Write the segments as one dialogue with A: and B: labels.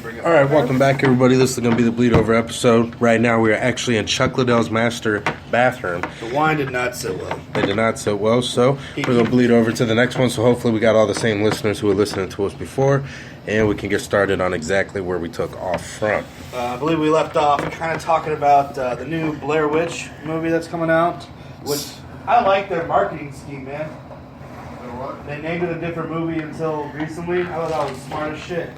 A: bring it.
B: All right, welcome back, everybody. This is going to be the Bleed Over episode. Right now, we are actually in Chuck Liddell's master bathroom.
A: The wine did not sit well.
B: They did not sit well, so we're going to bleed over to the next one. So hopefully we got all the same listeners who were listening to us before, and we can get started on exactly where we took off from.
A: I believe we left off kind of talking about the new Blair Witch movie that's coming out, which I like their marketing scheme, man. They named it a different movie until recently. I thought that was smart as shit.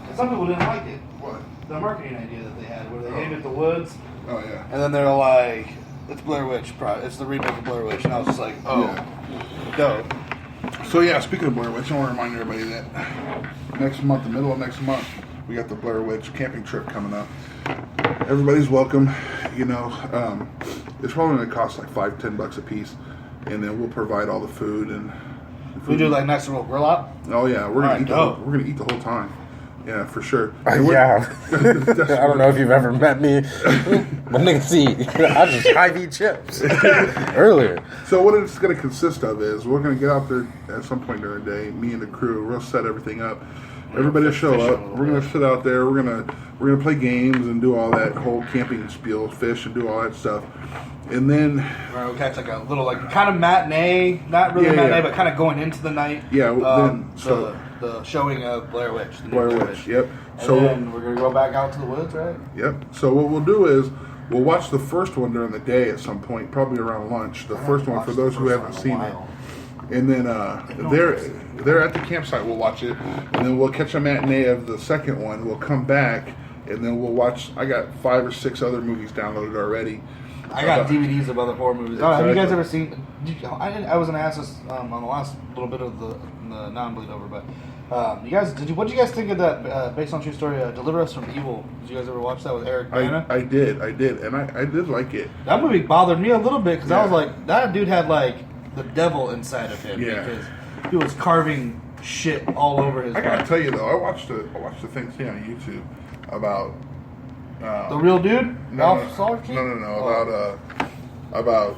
A: And some people didn't like it.
C: What?
A: The marketing idea that they had, where they named it The Woods.
C: Oh, yeah.
A: And then they're like, it's Blair Witch. It's the remake of Blair Witch. And I was just like, oh, dope.
C: So, yeah, speaking of Blair Witch, I want to remind everybody that next month, the middle of next month, we got the Blair Witch camping trip coming up. Everybody's welcome. You know, it's probably going to cost like $5-10 a piece. And then we'll provide all the food and...
A: We do like nice little grill out?
C: Oh, yeah. We're going to eat the whole time. Yeah, for sure.
B: Yeah. I don't know if you've ever met me. My niggas eat. I just high-V chips earlier.
C: So what it's going to consist of is we're going to get out there at some point during the day, me and the crew, we'll set everything up. Everybody will show up. We're going to sit out there. We're gonna play games and do all that whole camping spiel, fish and do all that stuff. And then
A: we'll catch like a little like kind of matinee, not really matinee, but kind of going into the night.
C: Yeah. Then
A: the showing of Blair Witch.
C: Blair Witch. Yep.
A: And then we're gonna go back out to the woods, right?
C: Yep. So what we'll do is we'll watch the first one during the day at some point, probably around lunch. The first one for those who haven't seen it. And then they're at the campsite. We'll watch it, and then we'll catch a matinee of the second one. We'll come back, and then we'll watch. I got 5 or 6 other movies downloaded already.
A: I got DVDs of other horror movies.
C: Exactly.
A: Have you guys ever seen? I was gonna ask this on the last little bit of the non-bleed over, but you guys, what did you guys think of that based on true story? Deliver Us from Evil. Did you guys ever watch that with Eric Bana?
C: I did, and I did like it.
A: That movie bothered me a little bit because I was like, that dude had like the devil inside of him because he was carving shit all over his.
C: I gotta tell you though, I watched the thing on YouTube about.
A: The real dude?
C: No. About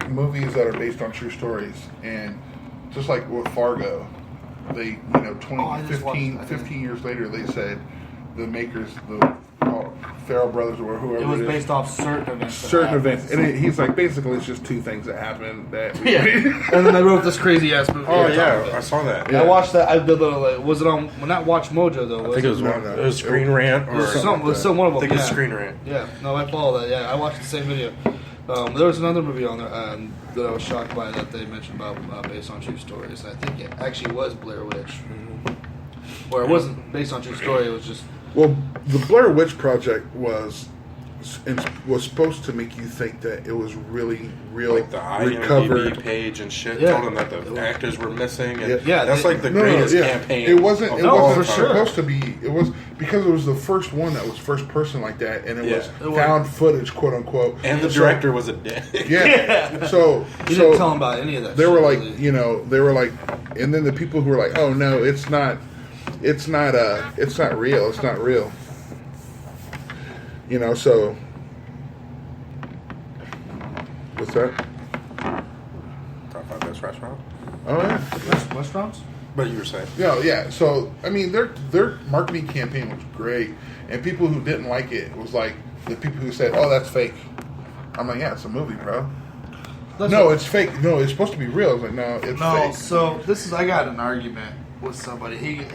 C: movies that are based on true stories, and just like with Fargo, they 15 years later they said the makers, the Farrell brothers or whoever
A: it was based off certain events.
C: And he's like, basically it's just 2 things that happened that
A: and then they wrote this crazy ass movie.
B: Oh yeah, I saw that.
A: Yeah. I watched that. I did was it on? Well, not Watch Mojo though.
B: I think it was Screen Rant or
A: something. It was some one of them.
B: I think it's Screen Rant.
A: Yeah, no, I follow that. Yeah, I watched the same video. There was another movie on there that I was shocked by that they mentioned about based on true stories. I think it actually was Blair Witch, where it wasn't based on true story. It was just.
C: Well, the Blair Witch Project was supposed to make you think that it was really real,
B: like the IMDb page and shit. Told them that the actors were missing. And that's like the greatest campaign.
C: It wasn't. It wasn't
A: for sure.
C: supposed to be. It was because it was the first one that was first person like that, and it was found footage, quote unquote.
B: And the director was a dick.
C: Yeah. So
A: you didn't tell them about any of that.
C: They were like, they were like, and then the people who were like, oh no, it's not real. It's not real. So what's that?
B: Top 5 best restaurant.
C: Oh yeah,
A: restaurants.
B: But you were saying,
C: yeah. So I mean, their marketing campaign was great, and people who didn't like it was like the people who said, "Oh, that's fake." I'm like, yeah, it's a movie, bro. It's fake. No, it's supposed to be real. I was like, no, it's fake.
A: So I got an argument with somebody.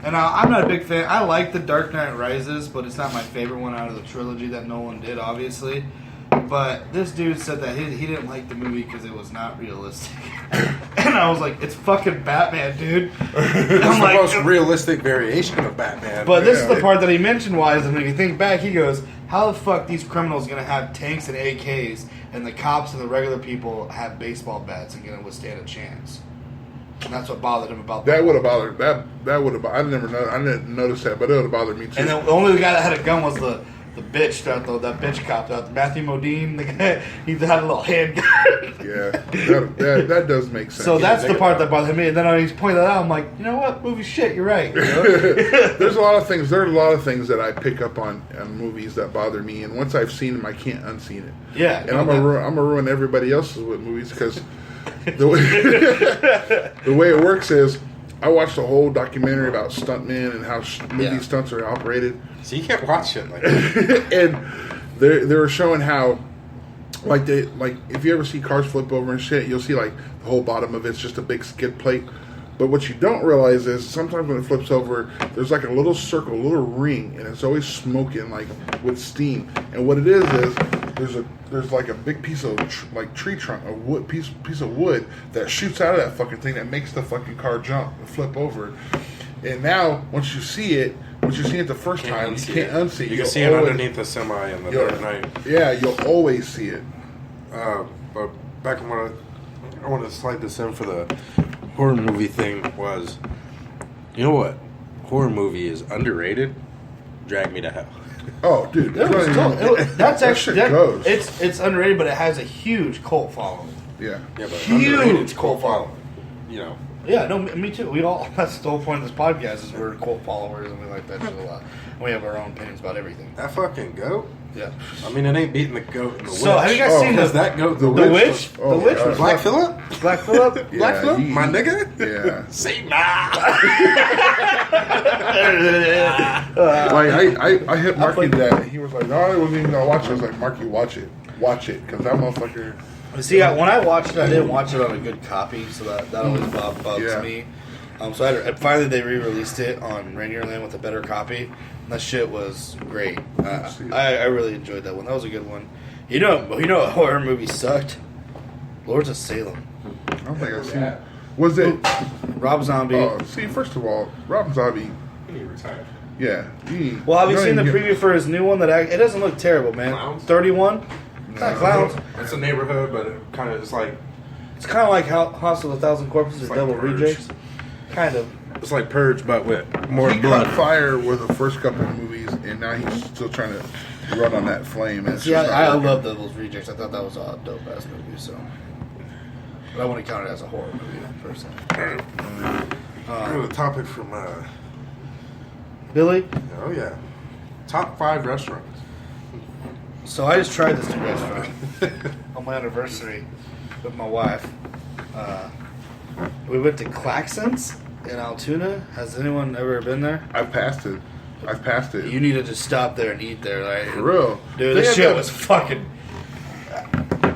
A: And I'm not a big fan. I like The Dark Knight Rises, but it's not my favorite one out of the trilogy that Nolan did, obviously. But this dude said that he didn't like the movie because it was not realistic. And I was like, it's fucking Batman, dude.
B: It's the most realistic variation of Batman.
A: But this is the part that he mentioned wise, and if you think back, he goes, how the fuck these criminals going to have tanks and AKs, and the cops and the regular people have baseball bats and going to withstand a chance? And that's what bothered him about
C: that. Would have bothered that would have. I didn't notice that, but it would have bothered me too.
A: And the only guy that had a gun was the bitch that bitch cop out, Matthew Modine. The guy, he had a little handgun.
C: Yeah, that does make sense.
A: So that's the part that bothered me. And then he's pointed that out. I'm like, you know what, movie shit. You're right.
C: There's a lot of things. There are a lot of things that I pick up on movies that bother me, and once I've seen them, I can't unseen it.
A: Yeah,
C: and I'm gonna ruin everybody else's with movies because. The way it works is I watched a whole documentary about stuntmen and how movie stunts are operated.
B: So you can't watch shit like that.
C: And they were showing how, like if you ever see cars flip over and shit, you'll see like the whole bottom of it's just a big skid plate. But what you don't realize is sometimes when it flips over, there's like a little circle, a little ring, and it's always smoking like with steam. And what it is there's like a big piece of tree trunk, a wood piece of wood that shoots out of that fucking thing that makes the fucking car jump and flip over. And now once you see it the first time, you can't unsee it.
B: You can see it underneath the semi in the Dark Knight.
C: Yeah, you'll always see it.
B: But back on I wanted to slide this in for the horror movie thing was, you know what? Horror movie is underrated. Drag Me to Hell.
C: Oh, dude,
A: that's actually
C: goes.
A: It's underrated, but it has a huge cult following.
C: Yeah,
B: but
A: huge cult following.
B: You know.
A: Yeah, no, me too. We all. That's the whole point of this podcast is we're cult followers and we like that shit a lot. And we have our own opinions about everything.
B: That fucking goat.
A: Yeah.
B: I mean, it ain't beating the goat and the witch.
A: So have you guys seen
B: that goat?
A: The witch? The witch was
B: Black Phillip.
A: Black Phillip.
B: Black Phillip. My nigga.
C: Yeah.
B: Say nah.
C: Like I hit Marky that he was like, no, I wasn't even gonna watch it. I was like, Marky, watch it, because that motherfucker.
A: See, when I watched it, I didn't watch it on a good copy, so that always bugs me. So finally they re-released it on Rainier Land with a better copy. And that shit was great. I really enjoyed that one. That was a good one. You know what horror movie sucked? Lords of Salem.
C: I don't think I've seen it. Was it
A: Rob Zombie?
C: Oh, see, first of all, Rob Zombie.
B: He retired.
C: Yeah.
A: Well, have you seen the preview for his new one? It doesn't look terrible, man.
B: Clowns?
A: 31. It's not clowns.
B: It's a neighborhood, but it kind of it's like
A: House of a Thousand Corpses or
B: like
A: Devil
B: Purge.
A: Rejects. Kind of.
B: It's like Purge, but with more
C: He
B: blood.
C: caught fire with the first couple of movies, and now he's still trying to run on that flame. And
A: See, I love Devil's Rejects. I thought that was a dope ass movie. So, but I wouldn't count it as a horror movie personally.
B: The topic from
A: Billy.
B: oh yeah, top 5 restaurants.
A: So I just tried this new restaurant on my anniversary with my wife. We went to Claxons in Altoona. Has anyone ever been there?
C: I've passed it.
A: You need to just stop there and eat there, right?
C: For real.
A: Dude, this shit was fucking...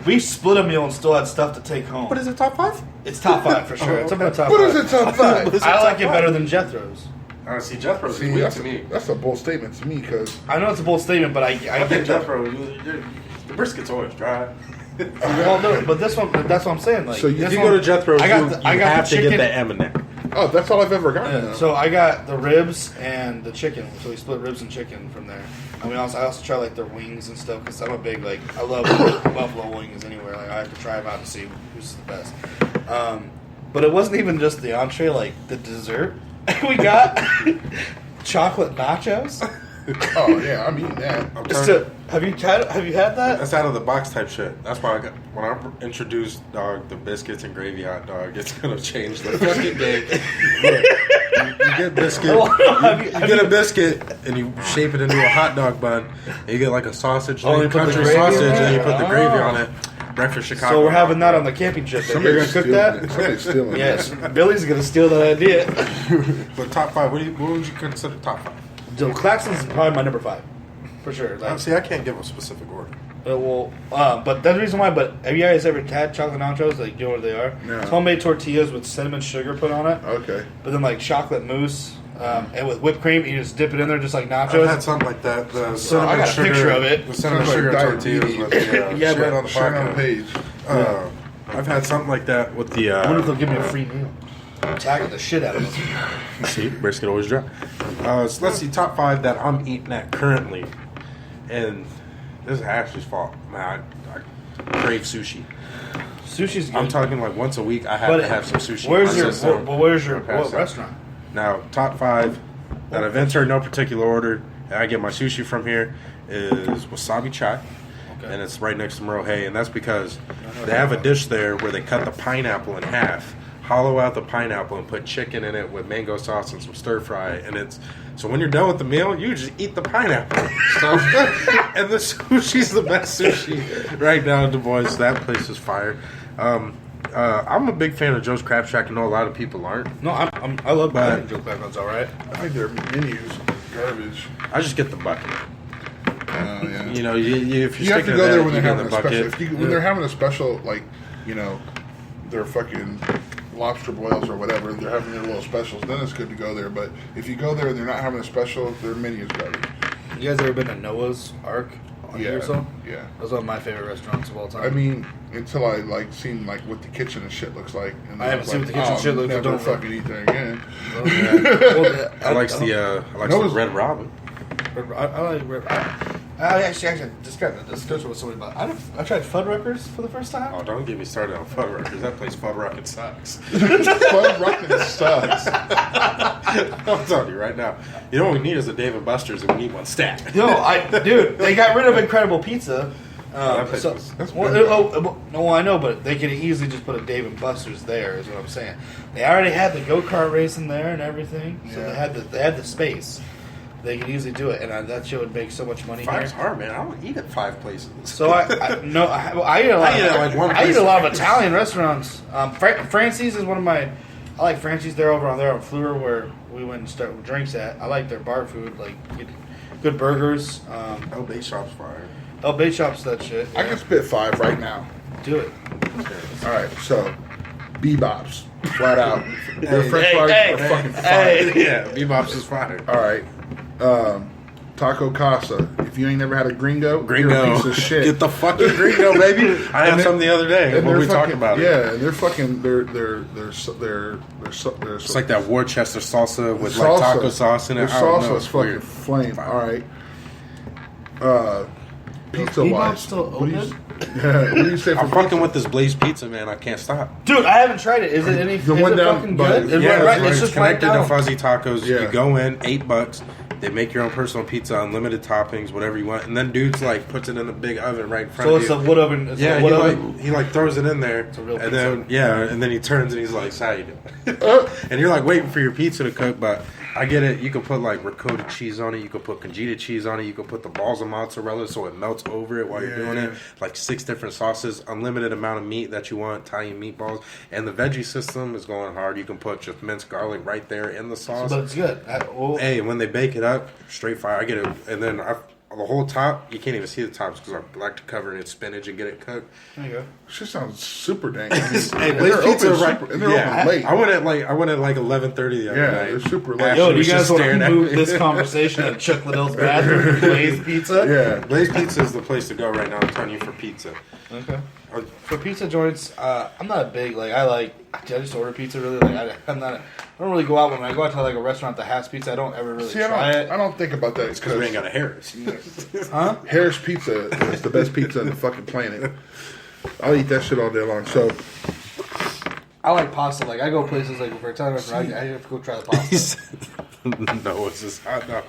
A: We split a meal and still had stuff to take home.
B: What is it, top 5?
A: It's top 5 for sure. It's up in the top
C: What
A: 5.
C: is it, top 5?
A: I like it better than Jethro's.
B: See, Jethro's
C: See,
B: weak
C: that's,
B: to me.
C: that's a bold statement to me, because...
A: I know it's a bold statement, but I
B: think
A: get
B: Jethro, the brisket's always dry.
A: Well, no, but this one, that's what I'm saying. Like,
C: So
B: If you go to Jethro's,
A: I got
B: have
A: the
B: to
A: chicken.
B: get the M&M.
C: Oh, that's all I've ever gotten.
A: Yeah, so I got the ribs and the chicken. So we split ribs and chicken from there. I mean, I also try like their wings and stuff because I'm a big I love buffalo wings anywhere. Like I have to try them out and see who's the best. But it wasn't even just the entree. Like the dessert, we got chocolate nachos.
C: Oh yeah, I'm eating that.
A: Have you had that?
B: That's out of the box type shit. That's why when I introduced the biscuits and gravy hot dog, it's gonna change the fucking game. Look, you get biscuit, you get a biscuit, and you shape it into a hot dog bun. And you get like a sausage,
A: you put
B: country
A: the gravy
B: sausage,
A: on it?
B: and you put the gravy on it. Breakfast Chicago.
A: So we're having that on the camping trip. You're gonna cook that?
C: Somebody's stealing
A: Yes,
C: that.
A: Billy's gonna steal that idea.
B: But top 5, what would you consider top 5?
A: So Claxons is probably my number 5, for sure. Like,
B: See, I can't give a specific order.
A: But that's the reason why. But have you guys ever had chocolate nachos? Like, you know what they are?
C: No.
A: It's homemade tortillas with cinnamon sugar put on it.
C: Okay.
A: But then like chocolate mousse and with whipped cream, you just dip it in there just like nachos.
B: I've had something like that. The
A: I got a picture of it.
B: The cinnamon
C: Sounds
B: sugar
C: like
B: tortillas
C: diabetes.
B: with the
A: Yeah,
B: shit
A: but-
B: on the
C: Share on the
B: podcast.
C: page.
B: I've had something like that with the.
A: I wonder if they'll give me a free meal. I'm tagging the shit out of them.
B: See, brisket always dry. So let's see, top 5 that I'm eating at currently, and this is Ashley's fault. Man, I crave sushi.
A: Sushi's good.
B: I'm talking like once a week. I have to have some sushi.
A: Where's
B: I'm
A: what restaurant?
B: Now, top 5 that I've entered in no particular order, and I get my sushi from here, is Wasabi Chai.
A: Okay.
B: And it's right next to Merle Hay, and that's because they have a dish there where they cut the pineapple in half, hollow out the pineapple, and put chicken in it with mango sauce and some stir fry. And it's so when you're done with the meal, you just eat the pineapple. So, and the sushi's the best sushi right now in Du Bois. That place is fire. I'm a big fan of Joe's Crab Shack. I know a lot of people aren't.
A: No, I love Joe Clapton's all right.
C: I think their menus garbage.
B: I just get the bucket.
C: Oh yeah.
B: You know, if
C: You
B: you're
C: have to
B: sticking
C: go
B: to
C: there
B: that,
C: when
B: you
C: they're
B: get
C: having
B: the
C: a special.
B: bucket.
C: When they're having a special, like, you know, their fucking lobster boils or whatever, they're having their little specials. Then it's good to go there. But if you go there and they're not having a special, their menu is garbage.
A: You guys ever been to Noah's Ark on Universal?
C: Yeah.
A: That's one of my favorite restaurants of all time.
C: I mean, until I like seen like what the kitchen and shit looks like. And
A: I haven't
C: was
A: seen
C: like,
A: what the kitchen shit looks like.
C: Never
A: Don't
C: fucking eat there again.
B: I like the Red Robin.
A: I like Red. I actually just got a discussion with somebody about. I tried Fuddruckers for the first time.
B: Oh, don't get me started on Fuddruckers. That place Fuddruckers sucks.
C: Fuddruckers sucks.
B: I'm telling you right now. You know what we need is a Dave and Buster's, and we need one stat.
A: Dude, they got rid of Incredible Pizza.
B: That place
A: So,
B: was-
A: no, I know, but they could easily just put a Dave and Buster's there. Is what I'm saying. They already had the go-kart racing there and everything, so
C: Yeah.
A: they had the space. They could easily do it, and that shit would make so much money.
B: Five's
A: here.
B: hard, man. I don't eat at 5 places.
A: So I eat a lot.
B: I eat at, like, one
A: I eat
B: place.
A: a lot of Italian restaurants. Francie's is one of my. I like Francie's. They're over on there on Fleur where we went and start with drinks at. I like their bar food, like good burgers.
B: El Bait Shop's fire.
A: El Bait Shop's that shit.
C: I can spit 5 right now.
A: do it.
C: All right, so Bebop's flat out. Their French
A: hey,
C: fries
A: hey,
C: are fucking fire.
A: hey.
B: Yeah, Bebop's is fire.
C: All right, Taco Casa. If you ain't never had a Gringo, you're a piece of shit.
B: Get the fucking Gringo, baby. I had some the other day
C: And
B: when
C: they're
B: we talked
C: fucking-
B: about it.
C: Yeah, and they're fucking
B: It's like that Worcester salsa with
C: salsa.
B: like taco sauce in it.
C: Their
B: I don't
C: salsa
B: know,
C: is
B: it's
C: fucking
B: weird.
C: flame.
B: Fire.
C: All right. Pizza
A: Bebop's
C: wise,
A: still
C: what do you-
A: open?
C: yeah, what do you say for
B: I'm fucking
C: pizza?
B: with this Blaze Pizza, man. I can't stop.
A: Dude, I haven't tried it. Is it any?
C: The
A: is
C: one
A: it
C: down
A: fucking
C: by-
A: good?
C: Yeah,
B: It's
A: just right
B: connected
A: down.
B: to Fuzzy Tacos.
C: Yeah.
B: You go in, $8. They make your own personal pizza, unlimited toppings, whatever you want, and then dude's like puts it in a big oven right in front
A: So
B: of
A: it's
B: you.
A: a wood oven. It's
B: Yeah,
A: a wood oven.
B: he throws it in there,
A: a real
B: and then he turns and he's like, "How you doing?" And you're like waiting for your pizza to cook, but I get it. You can put like ricotta cheese on it. You can put congealed cheese on it. You can put the balls of mozzarella so it melts over it while you're doing it. Like 6 different sauces, unlimited amount of meat that you want, Italian meatballs, and the veggie system is going hard. You can put just minced garlic right there in the sauce.
A: But it's good.
B: Hey, when they bake it up, straight fire. I get it, and then the whole top, you can't even see the tops because I like to cover it in spinach and get it cooked.
A: There you go.
C: She sounds super dang.
B: Hey,
C: And
B: Blaze
C: they're
B: Pizza,
C: open
B: right?
C: super- and they're open late.
B: I went at like 11:30 the other
C: Yeah,
B: night.
C: they're super late.
A: Yo,
B: Ashley
A: do you
B: was
A: guys
B: just
A: want
B: staring
A: to
B: at
A: move
B: me.
A: this conversation to Chuck Liddell's bathroom, Blaze Pizza?
C: Yeah,
B: Blaze Pizza is the place to go right now. I'm telling you for pizza.
A: Okay. For pizza joints, I'm not a big I just order pizza really. I don't really go out when I go out to like a restaurant that has pizza. I don't ever really
C: see,
A: try it.
C: I don't think about that
B: Because we ain't got a Harris.
A: Huh?
C: Harris Pizza is the best pizza on the fucking planet. I'll eat that shit all day long. So
A: I like pasta. Like I go places like for Italian restaurant, I have to go try the pasta.
B: No, it's just hot dog.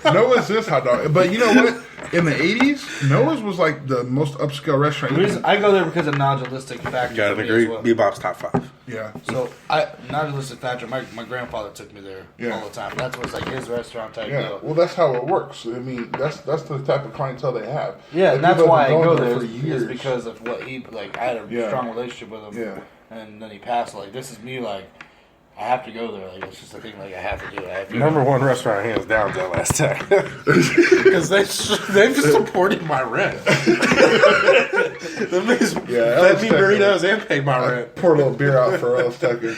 C: Noah's this hot dog, but you know what? In the '80s, Noah's was like the most upscale restaurant.
A: The reason I go there because of Nodulistic Factor.
B: Got
A: for
B: an
A: me
B: agree.
A: as well.
B: Bebop's top 5.
C: Yeah,
A: So Nodulistic Factor. My grandfather took me there
C: Yeah.
A: all the time. That's what's like his restaurant type
C: yeah.
A: deal.
C: Well, that's how it works. I mean, that's the type of clientele they have.
A: Yeah,
C: Like,
A: and that's
C: people
A: why I
C: have been
A: go
C: going
A: there
C: for
A: is
C: years.
A: because of what he like. I had a
C: Yeah.
A: strong relationship with him.
C: Yeah.
A: And then he passed. Like this is me. Like I have to go there. Like it's just a thing. Like I have to do it. I have to
B: Number 1 restaurant hands down that last time. Because they've supported my rent. Them niggas
C: Yeah,
B: fed me
C: Ellis Tucker.
B: burritos and paid my
C: I
B: rent.
C: pour a little beer out for Ellis Tucker.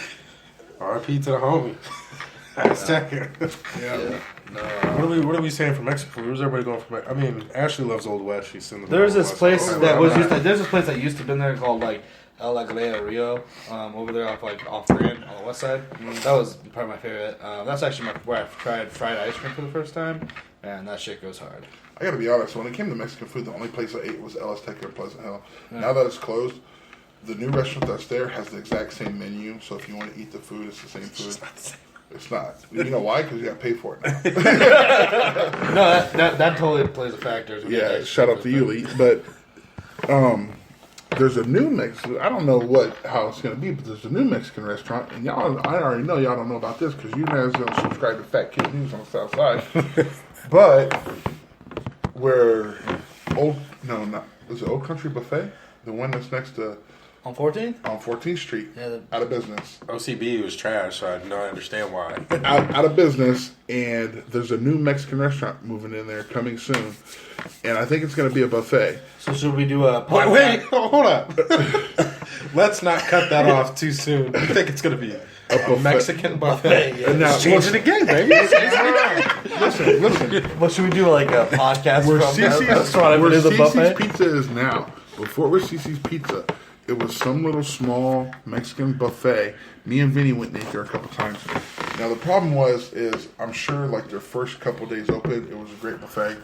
B: RIP to the homie. Azteca.
C: Yeah.
B: What are we saying for Mexican? Where's everybody going for? I mean, Ashley loves Old West. She's in the.
A: There's
B: Old
A: this
B: West.
A: place
B: Oh,
A: that
B: wow.
A: was used. There's this place that used to been there called like El Aglea Rio, over there off Grand on the west side. That was probably my favorite. That's actually where I tried fried ice cream for the first time, and that shit goes hard.
C: I gotta be honest. When it came to Mexican food, the only place I ate was Ellis Tucker at Pleasant Hill. Now that it's closed, the new restaurant that's there has the exact same menu. So if you want to eat the food, it's the same food. It's not. You know why? Because you got to pay for it now.
A: No, that totally plays a factor.
C: Yeah, shout out to you, Lee. But there's a new Mexican. I don't know how it's gonna be, but there's a new Mexican restaurant, and y'all. I already know y'all don't know about this because you guys don't subscribe to Fat Kid News on the South Side. But where is it Old Country Buffet? The one that's next to
A: On 14th?
C: on 14th Street.
A: Yeah,
C: Out of business.
B: OCB was trash, so I understand why.
C: Out of business, and there's a new Mexican restaurant moving in there coming soon, and I think it's going to be a buffet.
A: So should we do a podcast?
B: Wait, hold up. Let's not cut that off too soon. I think it's going to be a Mexican buffet.
A: Yeah.
C: And now,
B: It's changing the game, baby.
C: listen.
A: What should we do? Like a podcast
C: Where
A: from that
C: CC's,
A: restaurant?
C: where
A: It is a
C: CC's
A: buffet.
C: Pizza is now. Before it was CC's Pizza, it was some little small Mexican buffet. Me and Vinny went and ate there a couple times. Now the problem is I'm sure like their first couple days open, it was a great buffet,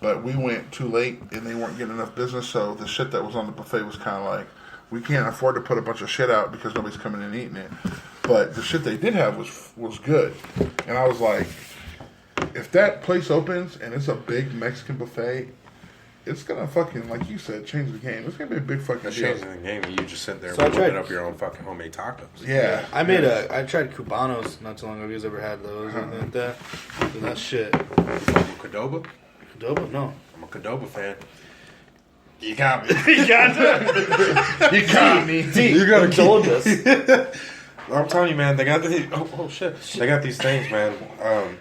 C: but we went too late and they weren't getting enough business. So the shit that was on the buffet was kind of like, we can't afford to put a bunch of shit out because nobody's coming in and eating it. But the shit they did have was good, and I was like, if that place opens and it's a big Mexican buffet, it's gonna fucking, like you said, change the game. It's gonna be a big fucking
B: That's
C: deal.
B: changing the game. You just sit there
A: So I
B: and whipping
A: tried-
B: up your own fucking homemade tacos.
C: Yeah,
A: I tried Cubanos not too long ago. Have you guys ever had those or anything like that? Dude, that shit.
B: Qdoba?
A: Adobo? No.
B: I'm a Qdoba fan.
A: You got me. You got me.
B: You gotta
A: told us.
B: I'm telling you, man, they got the oh shit, they got these things, man.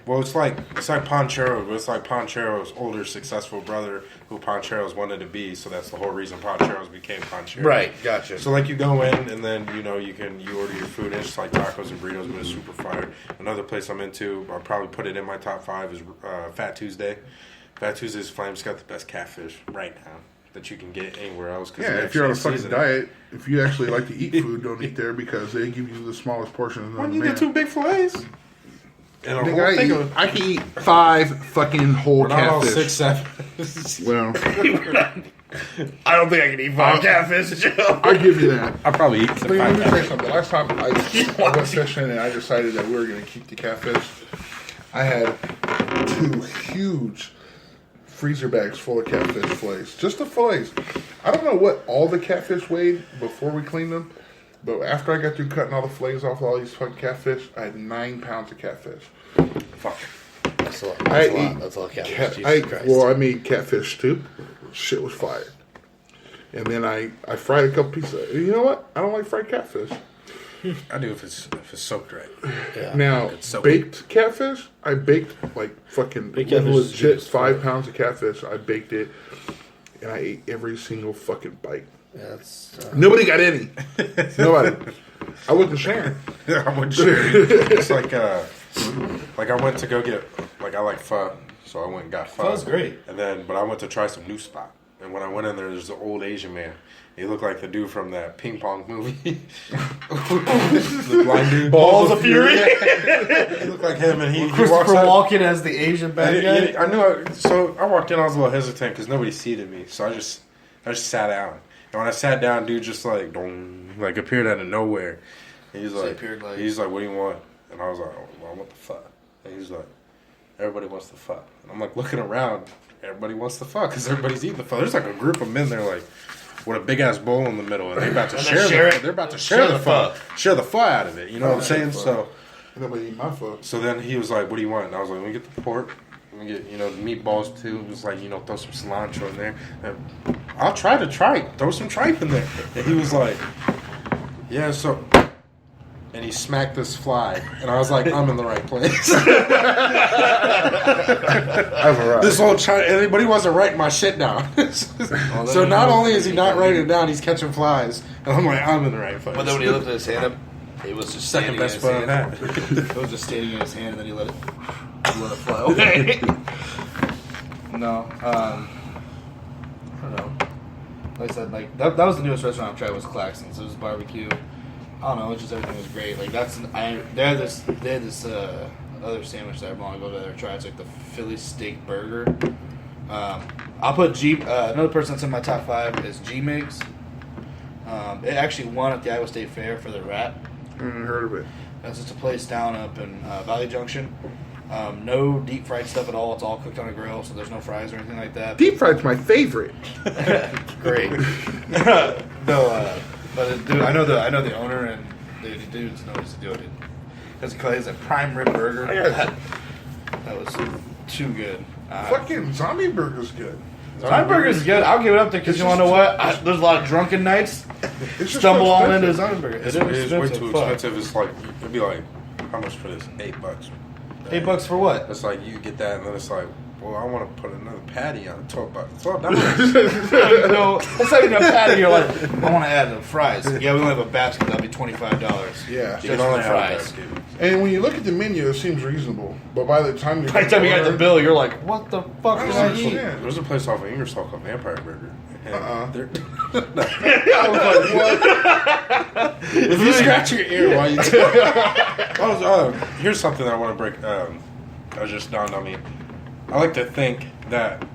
B: Well, it's like Panchero, but it's like Panchero's older successful brother, who Pancheros wanted to be. So that's the whole reason Pancheros became Panchero.
A: Right, gotcha.
B: So like you go in and then you order your food. And it's just like tacos and burritos, but it's super fire. Another place I'm into, I'll probably put it in my top 5 is Fat Tuesday. Fat Tuesday's Flames got the best catfish right now that you can get anywhere else. Cause
C: yeah. If you're on a fucking diet, if you actually like to eat food, don't eat there because they give you the smallest portion.
B: When you get 2 big fillets. And a whole thing of
C: I can eat 5 fucking whole
B: we're not all
C: catfish.
B: 6'7".
C: Well,
A: I don't think I can eat 5 catfish, Joe.
C: I give you that.
B: I probably eat
C: But let me tell you something. Last time I went fishing and I decided that we were going to keep the catfish, I had 2 huge freezer bags full of catfish fillets. Just the fillets. I don't know what all the catfish weighed before we cleaned them, but after I got through cutting all the fillets off all these fucking catfish, I had 9 pounds of catfish.
B: Fuck.
A: That's a lot. That's a lot of catfish. Jesus Christ.
C: I made catfish too. Shit was fired. And then I fried a couple pieces. You know what? I don't like fried catfish.
B: I do if it's soaked right.
A: Yeah.
C: Now,
B: So-
C: baked catfish, I baked like fucking
A: Baked catfish is
C: legit
A: good.
C: 5 pounds of catfish. I baked it, and I ate every single fucking bite.
A: Yeah, that's,
C: Nobody got any. Nobody. I wasn't sharing.
B: I wouldn't share. It's like I went to go get, like I like pho, so I went and got pho.
A: Pho's great.
B: But I went to try some new spot. And when I went in there's an old Asian man. He looked like the dude from that ping pong movie. The blind dude.
A: Balls of Fury.
B: He looked like him, and he walks
A: Christopher
B: out.
A: Walken as the Asian bad guy.
B: I knew. So I walked in. I was a little hesitant because nobody seated me. So I just sat down. And when I sat down, dude just like appeared out of nowhere. And he's like, "What do you want?" And I was like, "Oh, well, I want the pho." And he's like, "Everybody wants the pho." And I'm like looking around. Everybody wants the pho because everybody's eating the pho. There's like a group of men there, like with a big ass bowl in the middle, and they're about to share it. They're about to share the pho, share the pho out of it. You know what I'm saying? So.
C: Nobody eat my food.
B: So then he was like, "What do you want?" And I was like, "Let me get the pork. Let me get the meatballs too." It was like, throw some cilantro in there. And I'll try to tripe. Throw some tripe in there. And he was like, "Yeah." So, and he smacked this fly, and I was like, "I'm in the right place."
C: I've arrived.
B: This whole China, but he wasn't writing my shit down. So not only is he not writing it down, he's catching flies, and I'm like, "I'm in the right place."
A: But then when he lifted his hand up, it was just
B: second
A: standing
B: best
A: in
B: spot
A: his
B: on
A: hand.
B: that.
A: It was just standing in his hand, and then he let it fly away. No, I don't know. Like I said, like that was the newest restaurant I've tried was Claxton's. It was barbecue. I don't know, it's just everything was great. Like they had this other sandwich that I want to go to there and try. It's like the Philly steak burger. I'll put another person that's in my top 5 is G Migs. It actually won at the Iowa State Fair for the rat.
C: I haven't heard of it.
A: That's just a place down up in Valley Junction. No deep fried stuff at all. It's all cooked on a grill, so there's no fries or anything like that.
C: Deep fried's my favorite.
A: Great. But dude, I know the owner, and the dude's knows to do it. Because he calls it a prime rib burger. That was too good.
C: Fucking zombie burger's good.
A: Zonenberger is good. I'll give it up there because you want to know what? There's a lot of drunken nights.
C: It's just
A: Stumble
C: so
A: all into
C: expensive.
A: Zonenberger.
B: It's way too expensive. It's like, it'd be like, how much for this? $8.
A: $8 for what?
B: It's like, you get that, and then it's like, well, I want to put another patty on $12. $12.
A: No, that's not even a patty. You're like, I want to add the fries. Yeah, we only have a basket. That'll be $25.
C: Yeah.
A: Just
B: You can
A: for
B: only
A: the
B: have
A: fries.
B: that, dude.
C: And when you look at the menu, it seems reasonable. But by the time you
A: By the time you got the bill, you're like, what the fuck did I eat?
B: There's a place off of Ingersoll called Vampire Burger. And
C: I was like, what?
B: if you scratch your ear while you do here's something that I want to break. That just dawned on me. I like to think that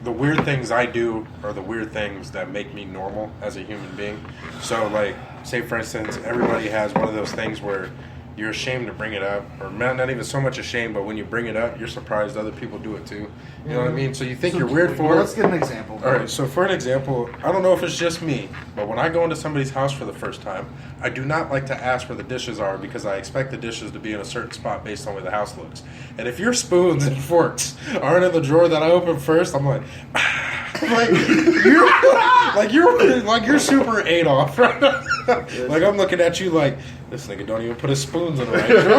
B: the weird things I do are the weird things that make me normal as a human being. So, like, say for instance, everybody has one of those things where you're ashamed to bring it up, or not even so much ashamed, but when you bring it up, you're surprised other people do it too. You know what I mean? So you think you're weird for it.
A: Let's get an example.
B: All right, so for an example, I don't know if it's just me, but when I go into somebody's house for the first time, I do not like to ask where the dishes are because I expect the dishes to be in a certain spot based on where the house looks. And if your spoons and forks aren't in the drawer that I open first, I'm like, you're super Adolf right now. Like, I'm looking at you like, this nigga don't even put his spoons in the right drawer.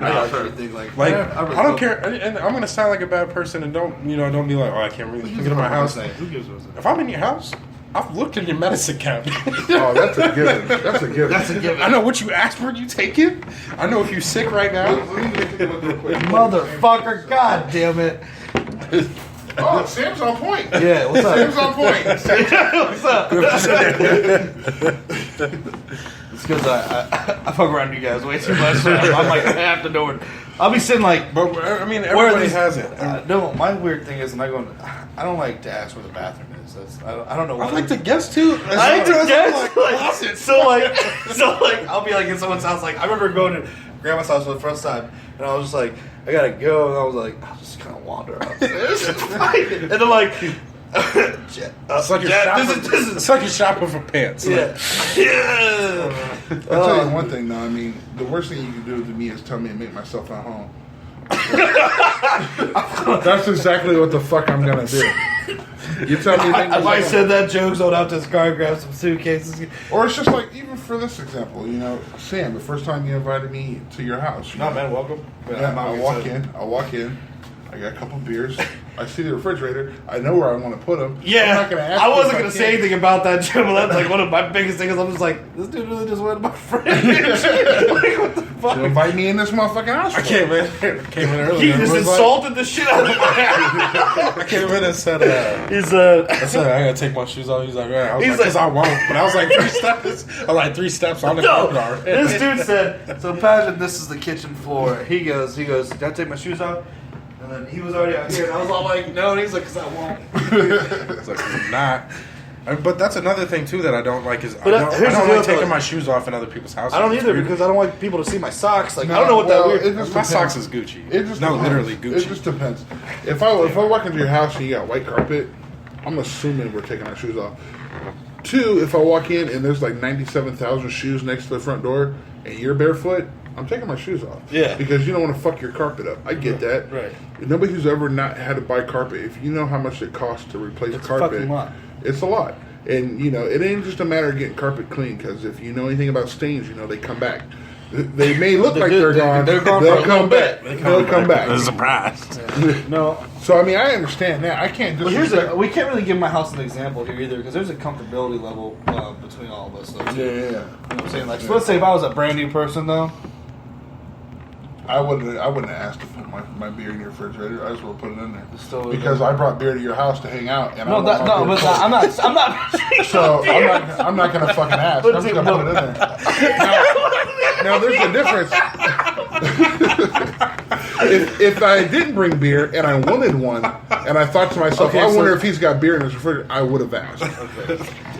A: I got everything like
B: I don't care, and I'm gonna sound like a bad person, and don't be like, oh, I can't really get in my house.
A: Who gives a
B: If I'm in your house, I've looked in your medicine cabinet.
C: Oh, that's a given. That's a given.
A: That's a given.
B: I know what you aspirin you taking. I know if you're sick right now.
A: Motherfucker, god damn it.
C: Oh, Sam's on point.
A: Yeah, what's up?
C: Sam's on point.
A: What's up? It's because I fuck around you guys way too much. So I'm like, I have to know where. I'll be sitting like,
B: But I mean, everybody has it.
A: No, my weird thing is, I don't like to ask where the bathroom is. I don't know.
B: I like to guess too.
A: I like to guess.
B: Closet.
A: So I'll be like in someone's house. Like I remember going to grandma's house for the first time, and I was just like, I gotta go, and I was like, I'll just kind of wander upstairs and find it. And then like,
B: It's like you're shopping for pants.
A: Yeah.
C: I'll tell you one thing though. I mean, the worst thing you can do to me is tell me to make myself at home. That's exactly what the fuck I'm gonna do. You tell me.
A: If I said that joke, so out to his car, grab some suitcases,
C: or it's just like, even for this example, you know, Sam, the first time you invited me to your house.
A: No, man, welcome.
C: Yeah, I walk in. I got a couple beers. I see the refrigerator. I know where I want to put them.
A: Yeah,
C: I'm not gonna ask
A: I
C: you
A: wasn't
C: if
A: going to say anything about that, Jim. But that's like one of my biggest things. I'm just like, this dude really just went to my fridge. Like, what the fuck?
C: You invite me in this motherfucking house.
B: I came in earlier.
A: He just insulted the shit out of my ass.
B: I came in and said,
A: I said,
B: I gotta take my shoes off. He's like, yeah. I was
A: He's
B: like, because I won't. But I was like, 3 steps. I was like, 3 steps on the carpet already.
A: This dude said, so imagine this is the kitchen floor. He goes, did I take my shoes off? And then he was already out here, and I was all like, no. And he's like, because I won't.
B: It's like, I'm not. But that's another thing too that I don't like is I don't
A: here's the
B: like
A: deal,
B: taking
A: though.
B: my shoes off in other people's houses.
A: I don't either
B: It's
A: because I don't like people to see my socks. Like,
C: No,
A: I don't know what
C: well,
A: that weird.
C: it just
B: my
C: depends.
B: socks is Gucci.
C: It just
B: no,
C: depends.
B: literally Gucci.
C: It just depends. If I walk into your house and you got white carpet, I'm assuming we're taking our shoes off. 2, if I walk in and there's like 97,000 shoes next to the front door and you're barefoot, I'm taking my shoes off.
A: Yeah.
C: Because you don't want to fuck your carpet up. I get that.
A: Right.
C: Nobody who's ever not had to buy carpet, if you know how much it costs to replace
A: It's a
C: carpet,
A: fucking lot.
C: it's a lot. And, you know, it ain't just a matter of getting carpet clean, because if you know anything about stains, you know they come back. They may look like they're gone.
A: They're gone
C: They'll
A: for a
C: come
A: little
C: back.
A: bit.
C: They'll come back.
B: surprise.
A: No.
C: So, I mean, I understand that. I can't
A: Well,
C: disrespect.
A: we can't really give my house an example here either because there's a comfortability level between all of us. Though, too.
C: Yeah.
A: You know what I'm saying? Like, so let's say if I was a brand new person, though.
C: I wouldn't have asked to put my beer in your refrigerator. I just would put it in there.
A: Still-
C: Because I brought beer to your house to hang out. And
A: No,
C: I want my beer cold.
A: I'm not.
C: So I'm not gonna fucking ask. I'm just gonna put it in there. Now there's a difference. if I didn't bring beer and I wanted one, and I thought to myself,
A: Okay,
C: I wonder
A: so-
C: if he's got beer in his refrigerator, I would have asked.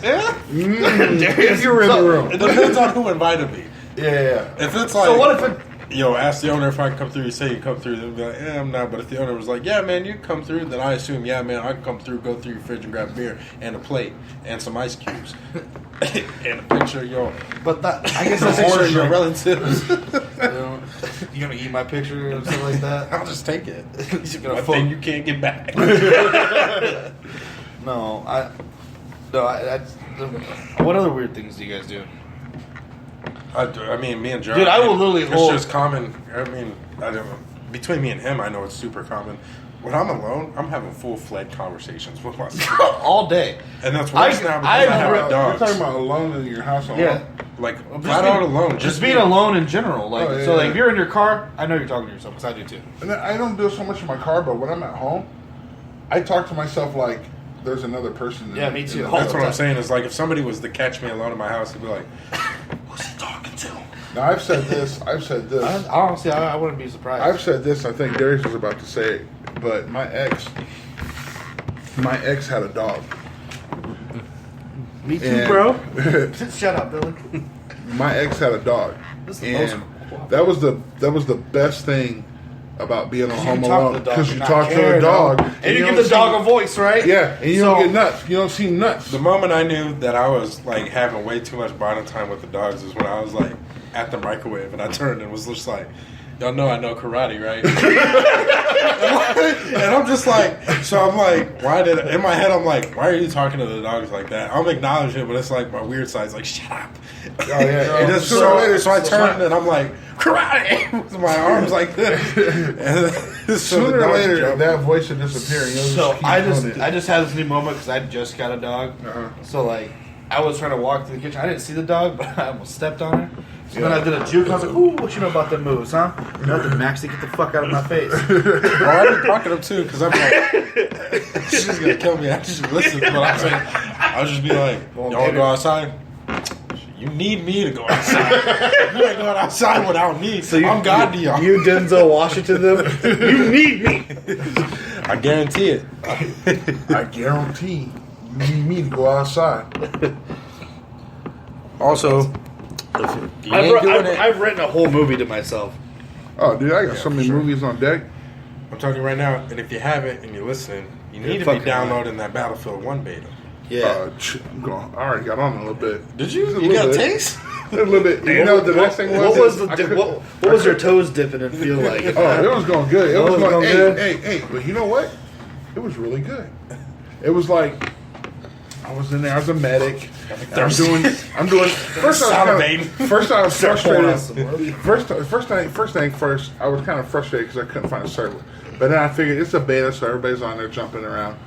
B: Yeah.
C: If you were in the room.
B: It depends on who invited me.
C: Yeah.
B: If it's like,
A: So what if it?
B: ask the owner if I can come through. You say you come through. They'll be like, yeah, I'm not. But if the owner was like, yeah, man, you can come through, then I assume, yeah, man, I can come through, go through your fridge and grab beer and a plate and some ice cubes and a picture of your
A: But that I guess
B: a
A: that's
B: picture of
A: extra.
B: your relatives.
A: You gonna eat my picture or something like that?
B: I'll just take it.
A: You're gonna
B: One
A: fuck.
B: thing you can't get back.
A: No, what other weird things do you guys do?
B: I mean, me and John.
A: Dude, I will literally
B: It's
A: hold-
B: just common. I mean, I don't know. Between me and him, I know it's super common. When I'm alone, I'm having full-fledged conversations with myself.
A: All day.
B: And that's worse now because I have
C: You're
B: dogs.
C: talking about alone in your house alone?
A: Yeah.
B: Like, flat out alone.
A: Just being alone in general. Like,
C: Oh, yeah,
A: so, like,
C: yeah.
A: if you're in your car, I know you're talking to yourself because I do too.
C: And I don't do it so much in my car, but when I'm at home, I talk to myself like there's another person.
A: Yeah, me too.
B: That's what I'm saying. Is like if somebody was to catch me alone in my house, they'd be like, "Who's he talking to?"
C: Now I've said this.
A: Honestly, I wouldn't be surprised.
C: I've said this. I think Darius was about to say it, but my ex had a dog.
A: Me too,
C: And-
A: bro. Shut up, Billy.
C: My ex had a dog,
A: This is the most
C: and
A: cool.
C: that was the best thing about being on
A: You
C: Home
A: can talk
C: Alone
A: to the dog
C: because
A: and
C: you
A: not
C: talk to
A: care,
C: the dog
A: though. And you
C: don't
A: give the dog
C: seem-
A: a voice, right?
C: Yeah, and you don't get nuts. You don't seem nuts.
B: The moment I knew that I was like having way too much bonding time with the dogs is when I was like at the microwave and I turned and was just like, "Y'all know I know karate, right?" And I'm just like, so I'm like, in my head I'm like, why are you talking to the dogs like that? I'm acknowledging it, but it's like my weird side's like, shut up.
C: Oh yeah.
B: And it's
C: Sooner or later,
B: so I turned and I'm like, karate with my arms like this. And so
C: Sooner
B: the
C: or
B: dogs
C: later,
B: jump.
C: that voice should disappear. And you'll
A: So
C: keep
A: I
C: doing it.
A: just had this new moment because I just got a dog.
C: Uh-huh.
A: So like I was trying to walk to the kitchen. I didn't see the dog, but I almost stepped on her. So then I did a juke. I was like, "Ooh, what you know about them moves, huh?" Nothing, Maxie. Get the fuck out of my face.
B: Oh, I've been talking to him too because I'm like, she's gonna kill me after she listens. But I'm saying, I'll just be like, y'all wanna go outside? You need me to go outside. You ain't going outside without me. So I'm God to y'all.
A: You Denzel Washington them. You need me.
B: I guarantee it.
C: I guarantee you need me to go outside.
B: Also, you ain't doing it.
A: I've written a whole movie to myself.
C: Oh, dude, I got so
B: for
C: many
B: sure.
C: movies on deck.
B: I'm telling you right now, and if you haven't and you're listening, you need to be
A: fucking
B: downloading that Battlefield 1 beta.
C: I'm going. I already got on a little bit.
B: Did you?
C: Just a
B: You
C: little
B: got a
C: bit.
B: taste?
C: A little bit. You know, the next thing was.
A: What was
C: is
A: the
C: I
A: dip,
C: could-
A: what was your toes dipping and feel like?
C: Oh, it was going good. It
A: Oh,
C: was
A: it was
C: going
A: going good?
C: Hey, but you know what? It was really good. It was like I was in there. I was a medic. I'm doing. First, I was frustrated. First, I was kind of frustrated because I couldn't find a server. But then I figured it's a beta, so everybody's on there jumping around.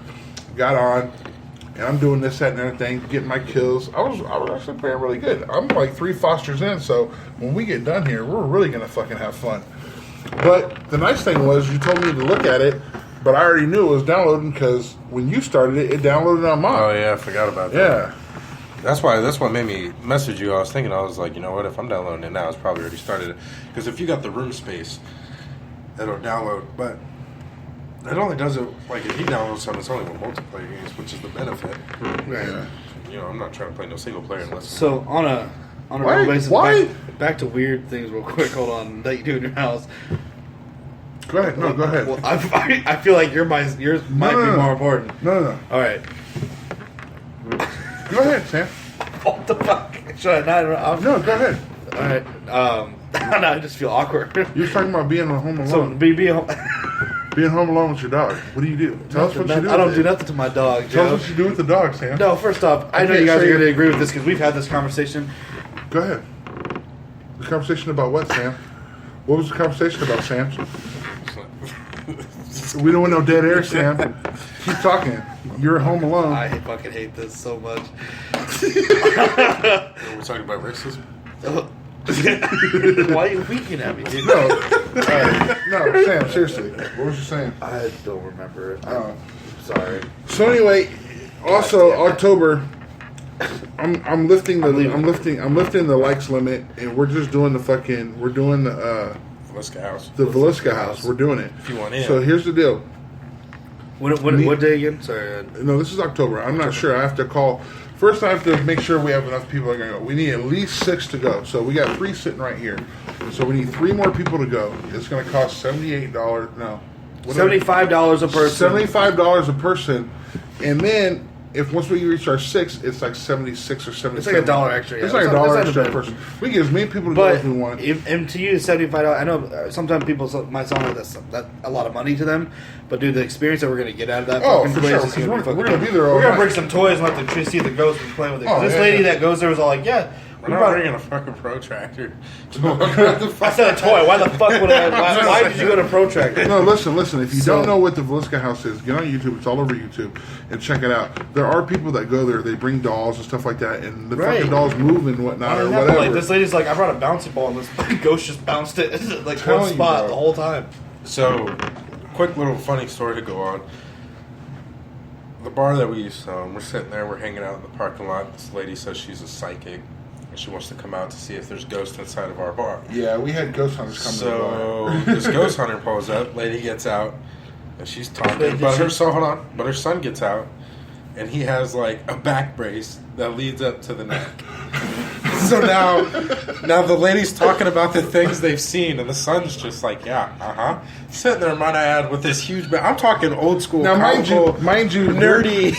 C: Got on, and I'm doing this, that, and everything, getting my kills. I was actually playing really good. I'm like 3 Fosters in, so when we get done here, we're really gonna fucking have fun. But the nice thing was, you told me to look at it, but I already knew it was downloading because when you started it, it downloaded on mine.
B: Oh yeah, I forgot about that.
C: Yeah.
B: That's what made me message you. I was thinking, I was like, you know what? If I'm downloading it now, it's probably already started it. Because if you got the room space, it'll download. But it only does it like if you download something, it's only with multiplayer games, which is the benefit.
C: Yeah.
B: You know, I'm not trying to play no single player unless.
A: So on a
C: Why-
A: real basis,
C: why-
A: back to weird things real quick. Hold on, that you do in your house.
C: Go ahead. No, go ahead.
A: Well, I feel like yours might
C: No,
A: be
C: no.
A: more important.
C: No.
A: All right.
C: Go ahead, Sam.
A: What the fuck? Should I not?
C: No, go ahead.
A: All right. No, I just feel awkward.
C: You were talking about being home alone.
A: So be home.
C: Being home alone with your dog. What do you do? Tell us what you do.
A: I don't
C: with
A: do
C: it.
A: nothing to my dog,
C: Tell
A: Joe.
C: us what you do with the dog, Sam.
A: No, first off, I know
C: can't
A: you guys
C: say
A: are going to
C: it.
A: agree with this because we've had this conversation.
C: Go ahead. The conversation about what, Sam? What was the conversation about, Sam? We don't want no dead air, Sam. Keep talking. You're home alone.
A: I fucking hate this so much.
B: We're talking about racism.
A: Why are you winking at me, dude?
C: No. No, Sam, seriously. What was you saying?
A: I don't remember it.
C: Oh.
A: Sorry.
C: So anyway, also October, I'm lifting the likes limit, and we're just doing the
B: Velisca House.
C: Velisca house. We're doing it.
B: If you want in.
C: So here's the deal.
A: What day again? Sorry.
C: No, this is October. I'm not sure. I have to call. First, I have to make sure we have enough people that are going to go. We need at least 6 to go. So we got 3 sitting right here. So we need 3 more people to go. It's going to cost $78. No.
A: $75 a person.
C: $75 a person. And then if once we reach our 6, it's like 76 or 77.
A: It's like $1 extra. Yeah.
C: It's like $1 extra per person. We get as many people to go as we want.
A: And to you, $75. I know sometimes people might sound like that's a lot of money to them, but dude, the experience that we're gonna get out of that fucking place is gonna be
C: we're gonna be there all
A: We're gonna
C: night.
A: bring some toys and let them see the ghost and play with it.
C: Oh,
A: This lady that goes there was all like, "Yeah,
B: we're not bringing a fucking protractor.
A: I said a toy. Why the fuck would I? Why did you go to protractor?
C: No, listen. If you don't know what the Velisca House is, get on YouTube. It's all over YouTube and check it out. There are people that go there. They bring dolls and stuff like that, and the fucking dolls move and whatnot or whatever.
A: Like, this lady's like, I brought a bouncy ball, and this fucking ghost just bounced it like one spot the whole time.
B: So, quick little funny story to go on. The bar that we used to we're sitting there, we're hanging out in the parking lot. This lady says she's a psychic, and she wants to come out to see if there's ghosts inside of our bar.
C: Yeah, we had ghost hunters come to the bar.
B: So, this ghost hunter pulls up, lady gets out, and she's talking. But her son gets out, and he has like a back brace that leads up to the neck. So now the lady's talking about the things they've seen, and the son's just like, yeah, sitting there, might I add, with this huge back. I'm talking old school,
C: now, mind you,
B: nerdy.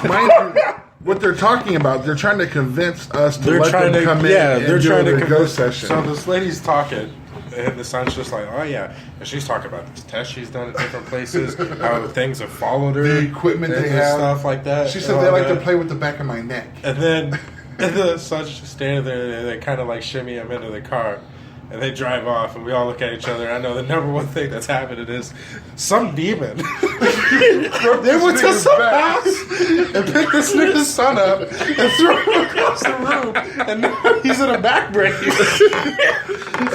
C: Mind you, what they're talking about, they're trying to convince us to let them come in. Yeah, they're trying to ghost session.
B: So this lady's talking, and the son's just like, oh yeah, and she's talking about this test she's done at different places, how things have followed her,
C: the equipment they have,
B: stuff like that.
C: She said they like to play with the back of my neck,
B: and then. And the son's just standing there, and they kind of like shimmy him into the car, and they drive off, and we all look at each other. I know the number one thing that's happening is some demon. They went to some house and picked this nigga's son up and threw him across the room, and now he's in a back brace.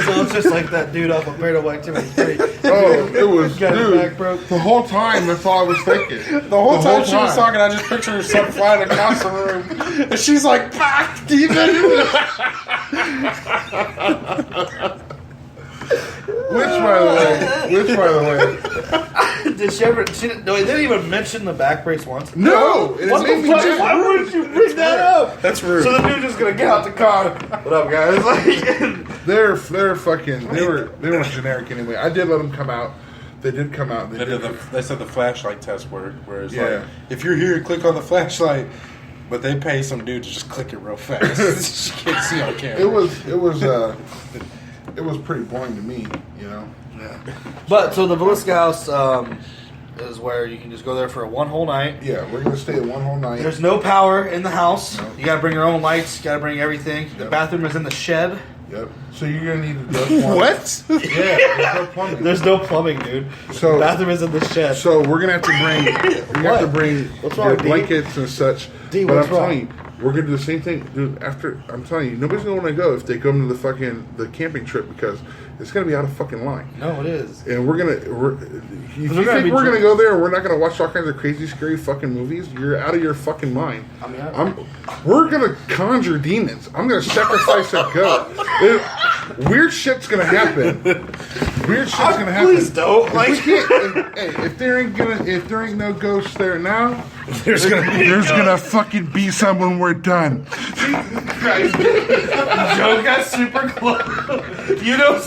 A: So it's just like that dude off of Bear White Timothy.
C: Oh, it was,
A: got
C: dude,
A: back, bro.
C: the whole time, that's all I was thinking.
B: The whole time she was talking, I just pictured her son flying across the room, and she's like, "Back, demon!"
C: Which, by the way,
A: Did she ever? No, they didn't even mention the back brace once.
C: no, it
A: What
C: made
A: the
C: me
A: fuck?
C: mad.
A: Why wouldn't you bring that up?
B: That's rude.
A: So the dude's just gonna get out the car. What up, guys? Like,
C: They're fucking. They were generic anyway. I did let them come out. They did come out.
B: They said the flashlight test worked, where it's
C: Yeah.
B: like, if you're here, click on the flashlight. But they pay some dude to just click it real fast. You can't see on camera.
C: It was pretty boring to me, you know.
A: yeah. But so the Velisca House is where you can just go there for one whole night.
C: Yeah, we're gonna stay one whole night.
A: There's no power in the house.
C: No.
A: You gotta bring your own lights. You gotta bring everything. The
C: Yep.
A: bathroom is in the shed.
C: Yep. So you're gonna need to go plumbing.
B: What?
C: Yeah, there's no plumbing.
A: There's no plumbing, dude.
C: So-
A: the bathroom is in the shed.
C: So we're gonna have to bring. We have to bring
A: What's wrong,
C: your
A: D?
C: blankets and such.
A: D,
C: but
A: what's
C: I'm telling
A: wrong?
C: you, we're gonna do the same thing, dude. After I'm telling you, nobody's gonna want to go if they come to the camping trip because it's gonna be out of fucking line.
A: No, it is.
C: And we're
A: gonna
C: think
A: be
C: we're gonna
A: drunk.
C: go there and we're not gonna watch all kinds of crazy, scary fucking movies? You're out of your fucking mind.
A: I mean,
C: We're gonna conjure demons. I'm gonna sacrifice a goat. Weird shit's gonna happen. Weird shit's gonna happen.
A: Please don't.
C: If we can't, if there ain't no ghosts there now,
B: There's
C: gonna fucking be some when we're done.
A: Joe got super close. You know,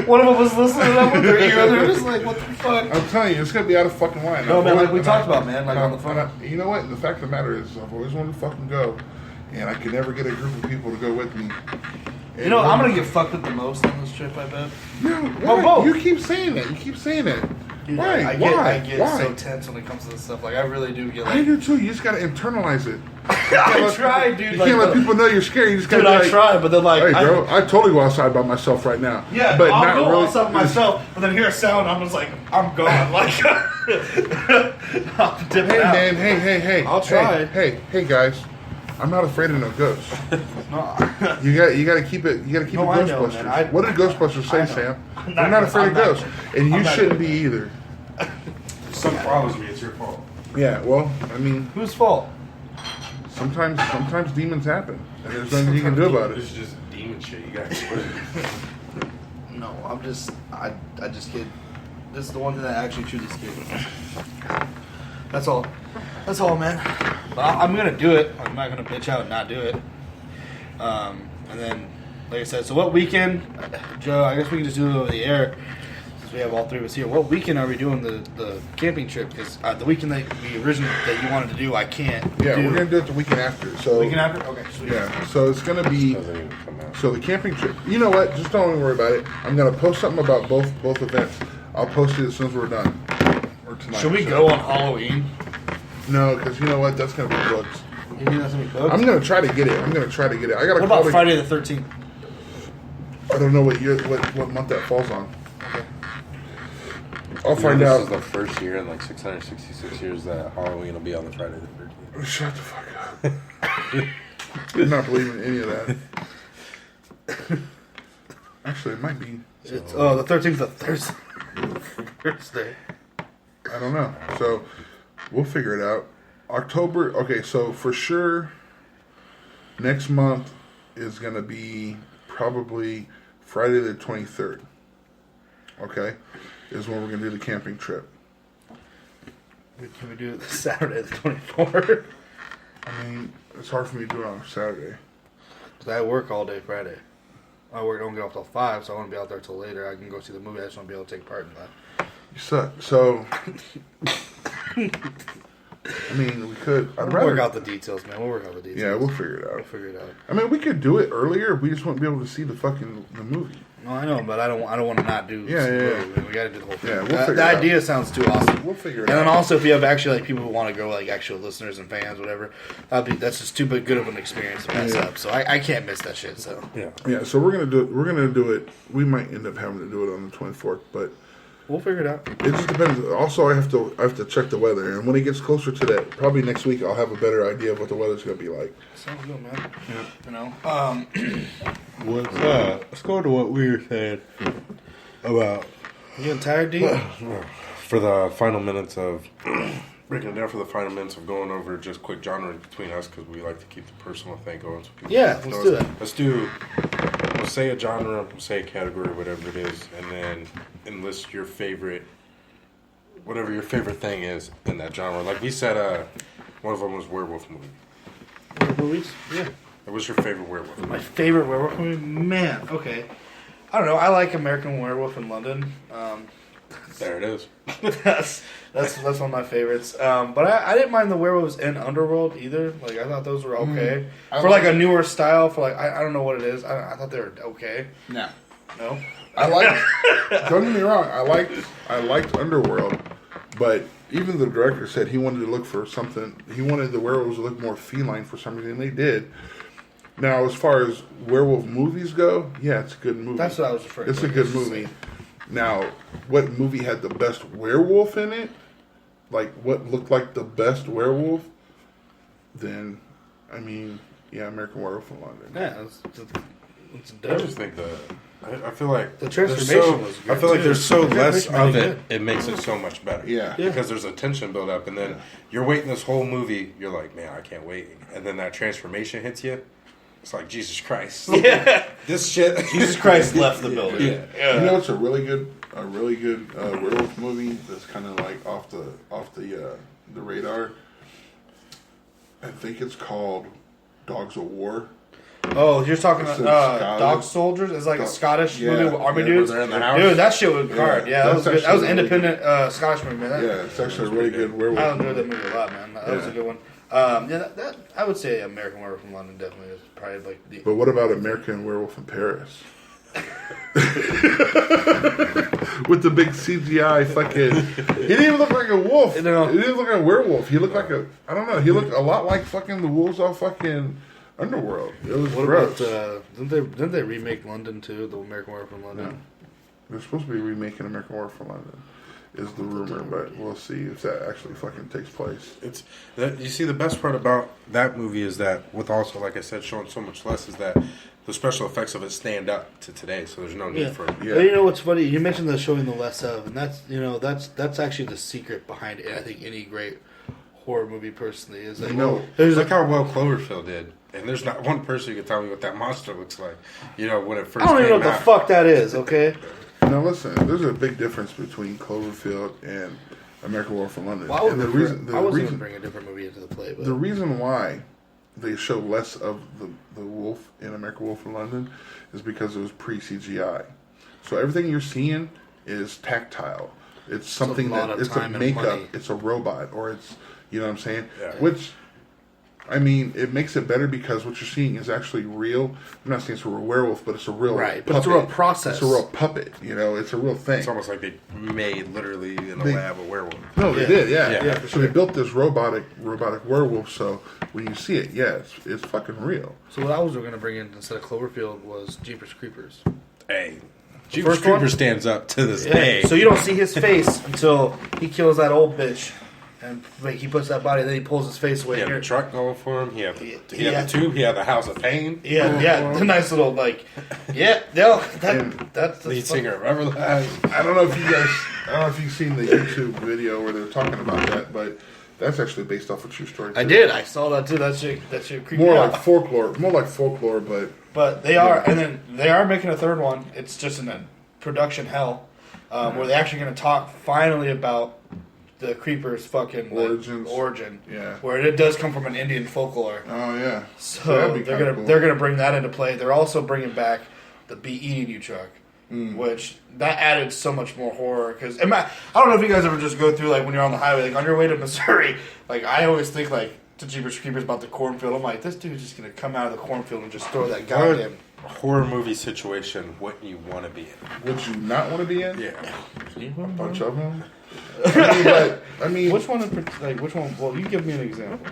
A: one of them was listening to that with their ear. They're just like, what the fuck?
C: I'm telling you, it's gonna be out of fucking line.
A: No, man, like we talked about, man, like on the phone.
C: You know what? The fact of the matter is, I've always wanted to fucking go, and I could never get a group of people to go with me.
A: You know, I'm gonna get fucked up the most on this trip, I bet.
C: No,
A: Well,
C: why?
A: both.
C: You keep saying that. You keep saying that.
A: Dude,
C: Why?
A: I
C: Why?
A: get
C: Why?
A: so tense when it comes to this stuff. Like, I really do get
C: I
A: like.
C: do too. You just gotta internalize it.
A: I try, dude.
C: You
A: like,
C: can't let people know you're scared. You just gotta
A: Dude,
C: be
A: I
C: like,
A: try, but then like.
C: hey, bro, I totally go outside by myself right now.
A: Yeah,
C: but
A: I'll
C: not
A: go
C: really.
A: outside myself, but then hear a sound, I'm just like, I'm gone. Like, I'm dipping
C: Hey
A: out.
C: man, hey.
A: I'll try.
C: Hey guys. I'm not afraid of no ghosts.
A: No.
C: You gotta keep it. You gotta keep
A: No,
C: it
A: I know,
C: Ghostbusters.
A: man.
C: What did Ghostbusters say,
A: I know.
C: Sam?
A: I'm
C: They're not afraid of
A: I'm
C: ghosts, and you
A: I'm not
C: shouldn't
A: gonna-
C: be either.
B: If something follows me, it's your fault.
C: Yeah. Well, I mean,
A: Whose fault?
C: sometimes demons happen, and there's nothing you can do about it.
B: It's just demon shit. You got
A: No, I just get. This is the one thing that actually truly scares me. That's all. That's all, man. But I'm gonna do it. I'm not gonna bitch out and not do it. And then, like I said, so what weekend, Joe? I guess we can just do it over the air since we have all three of us here. What weekend are we doing the camping trip? Because the weekend that you wanted to do, I can't.
C: Yeah, we're gonna do it the weekend after. So
A: The weekend after? Okay, sweet.
C: yeah, so it's gonna be.
B: Doesn't even come out.
C: So the camping trip. You know what? Just don't even worry about it. I'm gonna post something about both events. I'll post it as soon as we're done. Or tonight.
A: Should we
C: so.
A: go on Halloween?
C: No, because you know what? That's gonna be booked.
A: You think that's gonna be booked?
C: I'm gonna try to get it. I gotta.
A: What about Friday the 13th?
C: I don't know what month that falls on.
A: Okay.
C: I'll find
B: this
C: out.
B: is the first year in like 666 years that Halloween will be on the Friday the 13th.
C: Shut the fuck up. I'm not believing any of that. Actually, it might be.
A: It's the 13th of Thursday. Thursday.
C: I don't know. So we'll figure it out. October. Okay, so for sure, next month is gonna be probably Friday the 23rd. Okay, is when we're gonna do the camping trip.
A: Can we do it this Saturday the 24th?
C: I mean, it's hard for me to do it on a Saturday.
A: Because I work all day Friday. I don't get off till 5, so I want to be out there till later. I can go see the movie. I just want to be able to take part in that.
C: You suck. So, I mean, we could. I'd
A: We'll
C: rather
A: work out the details, man. We'll work out the details.
C: Yeah, we'll figure it
A: We'll
C: out.
A: figure it out.
C: I mean, we could do it earlier. We just wouldn't be able to see the movie.
A: No, I know, but I don't want to not do.
C: Yeah.
A: We got to do the whole thing.
C: Yeah, we'll figure it
A: the
C: out.
A: idea sounds too awesome.
C: We'll figure it
A: And then
C: out.
A: also, if you have actually like people who want to go, like actual listeners and fans, whatever, that's just too good of an experience to mess up. So I can't miss that shit. So
C: Yeah, so we're gonna do it. We're gonna do it. We might end up having to do it on the 24th, but
A: we'll figure it out.
C: it just depends. Also, I have to check the weather, and when it gets closer to that, probably next week, I'll have a better idea of what the weather's gonna be like.
A: Sounds good, man.
C: Yeah.
A: You know,
B: Let's go to what we were saying about
A: you getting tired, D?
B: for the final minutes of breaking it down for the final minutes of going over just quick genres between us because we like to keep the personal thing going. So people
A: Yeah,
B: can
A: let's
B: know
A: do
B: us.
A: that.
B: Let's do. We'll say a genre, we'll say a category, whatever it is, and then enlist your favorite, whatever your favorite thing is in that genre. Like we said, one of them was werewolf movie.
A: Movies? Yeah.
B: What was your favorite werewolf movie?
A: My favorite werewolf movie? Man, okay. I don't know. I like American Werewolf in London.
B: There it is.
A: that's one of my favorites. But I didn't mind the werewolves in Underworld either. Like I thought those were okay for like a newer style. For like I don't know what it is. I thought they were okay.
C: No.
A: No.
C: I liked. Don't get me wrong. I liked Underworld, but even the director said he wanted to look for something. He wanted the werewolves to look more feline for some reason. They did. Now, as far as werewolf movies go, yeah, it's a good movie.
A: That's what I was afraid.
C: It's a good movie. Now, what movie had the best werewolf in it? Like, what looked like the best werewolf? Then, I mean, yeah, American Werewolf in London.
A: Yeah, it's
B: I just think I feel like
A: The transformation was good,
B: I feel like
A: too.
B: there's so
A: The
B: less
A: transformation
B: of
A: was
B: it. It makes it so much better.
C: Yeah.
B: Because there's a tension build up, and then you're waiting this whole movie. You're like, man, I can't wait. And then that transformation hits you. It's like Jesus Christ.
A: Yeah.
B: This shit.
A: Jesus Christ left the building.
B: Yeah.
C: You know, it's a really good werewolf movie that's kind of like off the radar. I think it's called Dogs of War.
A: Oh, you're talking
C: It's
A: about
C: Scottish.
A: Dog Soldiers? It's like a Scottish
C: Yeah,
A: movie with army
C: yeah, where
A: dudes.
C: they're in the house.
A: Dude, that shit was hard. Yeah, that
C: that's
A: was good. That was an
C: actually really
A: independent Scottish movie, man.
C: Yeah, it's actually a really good werewolf.
A: I enjoyed that movie a lot, man. That was a
C: Yeah.
A: good one. Yeah, that I would say American Werewolf in London definitely is probably like the.
C: But what about American Werewolf in Paris? With the big CGI fucking... He didn't even look like a wolf.
A: No.
C: He didn't look like a werewolf. He looked like a... I don't know. He looked a lot like fucking the wolves off fucking Underworld. It was
A: What
C: gross.
A: about didn't they remake London too? The American Werewolf in London.
C: No. They're supposed to be remaking American Werewolf in London. Is the rumor, but we'll see if that actually fucking takes place.
B: It's that you see the best part about that movie is that with also like I said showing so much less is that the special effects of it stand up to today, so there's no need for it.
C: Yeah.
A: But you know what's funny? You mentioned the showing the less of, and that's actually the secret behind it. I think any great horror movie personally is like, there's
B: Look how well Cloverfield did, and there's not one person who can tell me what that monster looks like. You know when it first
A: I don't even know
B: came
A: what
B: out.
A: the fuck that is. Okay.
C: Now listen, there's a big difference between Cloverfield and American Werewolf in London.
A: Well, I wasn't
C: and
A: going to bring a different movie into the play, but
C: the reason why they show less of the wolf in American Werewolf in London is because it was pre-CGI. So everything you're seeing is tactile. It's something
A: lot
C: that
A: of
C: it's a
A: time and
C: makeup.
A: money.
C: It's a robot, or it's you know what I'm saying.
B: Yeah.
C: Which, I mean, it makes it better because what you're seeing is actually real. I'm not saying it's a real werewolf, but it's a real
A: Right,
C: puppet.
A: but it's a real process.
C: It's a real puppet. You know, it's a real thing.
B: It's almost like they made literally in a
C: They-
B: lab a werewolf.
C: No, they
A: Yeah.
C: did, yeah.
B: Yeah, for
C: So they built this robotic werewolf. So when you see it, yeah, it's fucking real.
A: So what I was going to bring in instead of Cloverfield was Jeepers Creepers.
B: Hey, Jeepers
A: first one?
B: Creepers stands up to this day.
A: So you don't see his face until he kills that old bitch, and like, he puts that body. Then he pulls his face away.
B: He had
A: Here.
B: the truck going for him. He had the,
A: He
B: he had
A: had-
B: the tube. He had the House of Pain.
A: Yeah, the nice little like, that's
B: Lead singer of Everlast.
C: I don't know if you guys, I don't know if you've seen the YouTube video where they're talking about that, but that's actually based off a true story.
A: I
C: too.
A: did. I saw that too. That shit creeped me
C: More
A: out.
C: like folklore,
A: But they are, and then they are making a third one. It's just in a production hell, where they're actually going to talk finally about the creeper's fucking origin.
C: Yeah.
A: Where it does come from an Indian folklore.
C: Oh yeah.
A: So
C: that'd be
A: they're
C: kinda
A: gonna
C: cool.
A: they're gonna bring that into play. They're also bringing back the Be Eating You truck, which that added so much more horror. Because I don't know if you guys ever just go through like when you're on the highway, like on your way to Missouri. Like I always think like to Jeepers Creepers about the cornfield. I'm like, this dude's just gonna come out of the cornfield and just throw that goddamn.
B: Horror movie situation wouldn't you want to be in?
C: Would you not want to be in?
B: Yeah.
C: A bunch of them. I mean,
A: Which one? Which one? Well, you give me an example.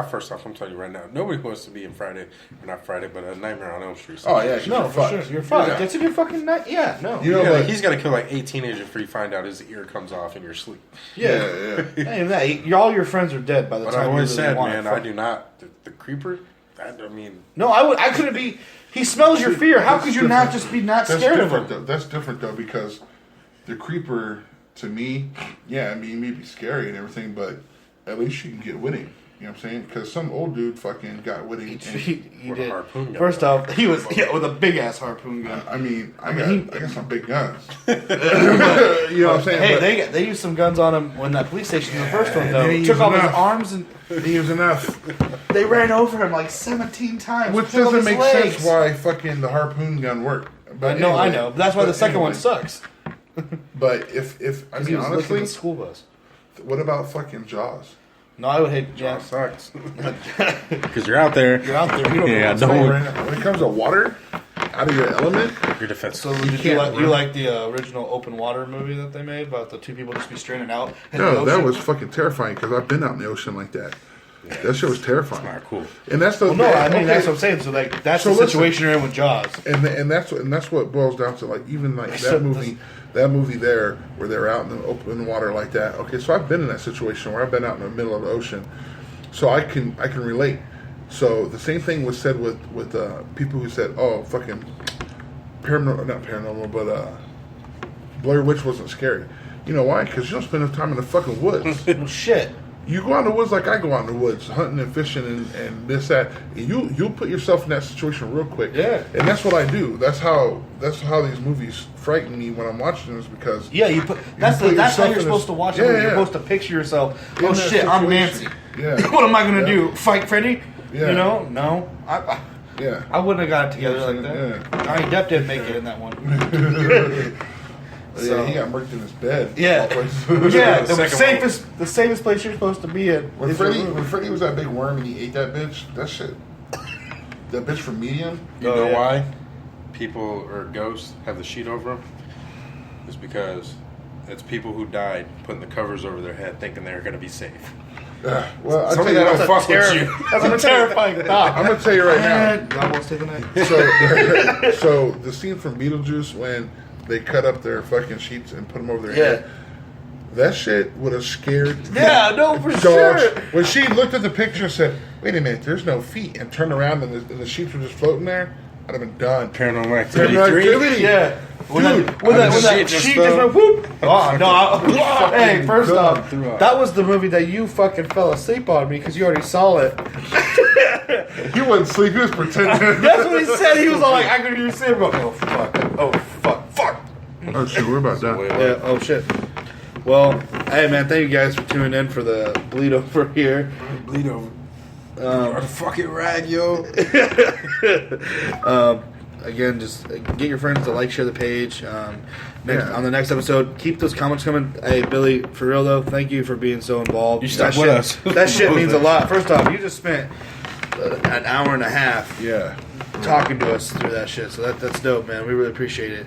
B: First off, I'm telling you right now, nobody wants to be in Friday, or not Friday, but a Nightmare on Elm Street.
C: Oh yeah,
A: No,
C: you're
A: for
C: fucked.
A: sure, you're fucked.
C: Yeah.
A: That's in your fucking night. Yeah, no.
C: You know,
B: Yeah,
C: like,
B: he's got to kill like 8 teenagers before you find out his ear comes off in your sleep.
C: yeah.
A: Not even that. All your friends are dead by the
B: But
A: time.
B: I've always
A: you really
B: said,
A: want
B: man,
A: it.
B: I do not. The creeper. I mean,
A: No, I couldn't be. He smells your fear. How could you not just be not
C: That's
A: scared of
C: different,
A: him?
C: though. That's different though because the creeper, to me, yeah, I mean, it may be scary and everything, but at least you can get winning. You know what I'm saying? Because some old dude fucking got winning.
A: He
B: With a
A: did.
B: harpoon gun.
A: First off, he was with a big ass harpoon gun.
C: I mean, I
A: mean,
C: got some big guns. You know what I'm saying?
A: Hey,
C: But
A: they used some guns on him when that police station in the first one though.
C: they
A: Took
C: used
A: off his
C: enough.
A: arms and
C: he was enough.
A: they ran over him like 17 times.
C: Which
A: pulled
C: doesn't
A: his
C: make
A: legs.
C: sense why fucking the harpoon gun worked. But
A: No, I
C: anyway,
A: know. But that's why the
C: but
A: second one
C: anyway.
A: sucks.
C: But if I
A: He
C: mean
A: was looking
C: honestly,
A: at the school bus.
C: what about fucking Jaws?
A: No, I would hate. Yeah,
B: that sucks. Because you're out there.
A: you're out there. You don't
B: Yeah,
A: know
B: don't-
A: what's going on.
C: When it comes to water, out of your element,
B: Your defense.
A: So did you
C: can't
A: like,
C: run.
A: you like the original open water movie that they made about the two people just be stranded out? in the
C: no, that
A: ocean?
C: was fucking terrifying because I've been out in the ocean like that. That shit was terrifying.
B: not cool.
C: And that's the
A: Well, no, I mean
C: okay.
A: that's what I'm saying. So like that's
C: So
A: the
C: listen.
A: situation you're in with Jaws.
C: And that's what it boils down to. Like even like that movie there where they're out in the open water like that. Okay, so I've been in that situation where I've been out in the middle of the ocean, so I can relate. So the same thing was said with people who said, "Oh, fucking not paranormal, but Blair Witch wasn't scary." You know why? Because you don't spend enough time in the fucking woods.
A: Well, shit.
C: You go out in the woods like I go out in the woods, hunting and fishing and this that. And you'll put yourself in that situation real quick.
A: Yeah.
C: And that's what I do. That's how these movies frighten me when I'm watching them, is because
A: Yeah, you put that's
C: put
A: that's how
C: yourself
A: you're
C: in
A: supposed
C: a-
A: to watch
C: Yeah,
A: it.
C: yeah.
A: You're supposed to picture yourself.
C: In
A: Oh
C: that
A: shit, I'm Nancy.
C: situation. Yeah.
A: What am I gonna
C: Yeah.
A: do? Fight Freddy?
C: Yeah.
A: You know? No.
C: yeah.
A: I wouldn't have got it together
C: Yeah,
A: like that.
C: yeah.
A: Johnny Depp didn't make it in that one.
C: Yeah, he got murked in his bed.
A: Yeah.
C: All places.
A: Yeah,
B: The
A: the
B: second
A: safest place you're supposed to be in.
C: When
A: is your
C: Freddy
A: room.
C: was that big worm and he ate that bitch, that shit. That bitch from Medium.
B: You
A: Oh,
B: know
A: yeah.
B: why people or ghosts have the sheet over them? It's because it's people who died putting the covers over their head thinking they're going to be safe.
C: Well, I'll tell
B: Something
C: you
B: that
C: what,
B: don't fuck with you.
A: That's a terrifying thought.
C: I'm gonna tell you right now.
A: God won't stay the night.
C: So the scene from Beetlejuice when they cut up their fucking sheets and put them over their head, that shit would have scared
A: Yeah, no, for
C: dogs.
A: sure.
C: When she looked at the picture and said, "Wait a minute, there's no feet," and turned around and the sheets were just floating there, I'd have been done.
B: Paranormal Activity
C: Paranormal
B: 3.
C: Activity.
A: Yeah. When
C: Dude,
A: that
B: shit
A: sheet
B: just
A: just went whoop. Oh, no. Hey, first
C: done.
A: off, that was the movie that you fucking fell asleep on me because you already saw it.
C: He wasn't sleep. He was pretending.
A: That's what he said. He was all like, I could hear you say, oh, fuck.
C: Oh shit, we're about done.
A: Yeah, oh, shit. Well, hey, man, thank you guys for tuning in for the bleed over here.
B: Bleed over. Or the fucking rag, yo.
A: again, just get your friends to like, share the page. On the next episode, keep those comments coming. Hey, Billy, for real though, thank you for being so involved.
B: You stuck with us.
A: That shit means a lot. First off, you just spent an hour and a half talking to us through that shit. So that's dope, man. We really appreciate it.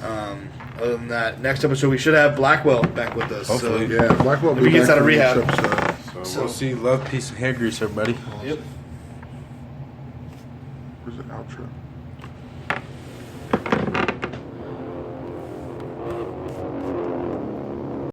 A: Other than that, next episode we should have Blackwell back with us.
B: Hopefully.
A: So,
C: Blackwell will
A: if he
C: be
A: gets
C: back
A: out of
C: for the next
A: rehab.
C: episode.
B: So we'll see. Love, peace, and hair grease, everybody.
A: Yep.
C: Where's the outro?